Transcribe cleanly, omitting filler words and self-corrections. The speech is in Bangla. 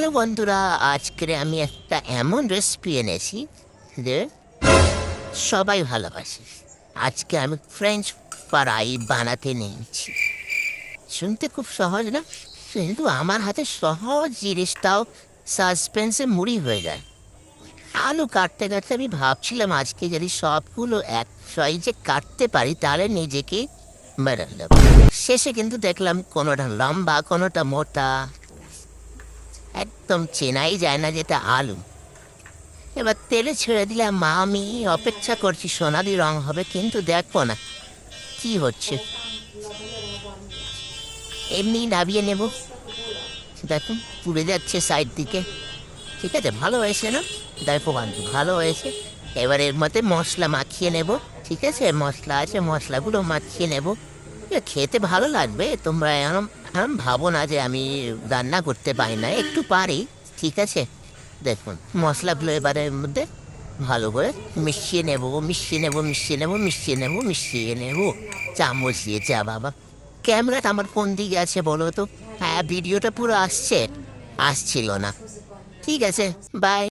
হ্যালো বন্ধুরা, আজকে আমি একটা এমন রেসিপি এনেছি যে সবাই ভালোবাসে। আজকে আমি ফ্রেঞ্চ ফ্রাই বানাতে নিয়েছি। শুনতে খুব সহজ না, কিন্তু আমার হাতে সহজ জিনিসটাও সাসপেন্সে মুড়ি হয়ে যায়। আলু কাটতে কাটতে আমি ভাবছিলাম আজকে যদি সবগুলো এক সাইজে কাটতে পারি তাহলে নিজেকে মেডাল। শেষে কিন্তু দেখলাম কোনোটা লম্বা কোনোটা মোটা, একদম চেনাই যায় না যেটা আলু। এবার তেলে ছেড়ে দিলাম, মা আমি অপেক্ষা করছি সোনালি রং হবে, কিন্তু দেখবো না কি হচ্ছে। এমনি নামিয়ে নেব, দেখুন পুড়ে যাচ্ছে সাইড দিকে। ঠিক আছে, ভালো হয়েছে না? দেখো বান্ধু, ভালো হয়েছে। এবার এর মধ্যে মশলা মাখিয়ে নেব। ঠিক আছে, মশলা আছে, মশলাগুলো মাখিয়ে নেব। খেতে ভালো লাগবে। তোমরা এরম এরম ভাবো না যে আমি রান্না করতে পারি না, একটু পারি। ঠিক আছে, দেখুন মশলাগুলো এবারে এর মধ্যে ভালো করে মিশিয়ে নেব, মিশিয়ে নেব, মিশিয়ে নেব, মিশিয়ে নেব, মিশিয়ে নেব। চামচ দিয়ে। যা বাবা, ক্যামেরাটা আমার কোন দিকে আছে বলো তো? হ্যাঁ, ভিডিওটা পুরো আসছে, আসছিল না। ঠিক আছে, বাই।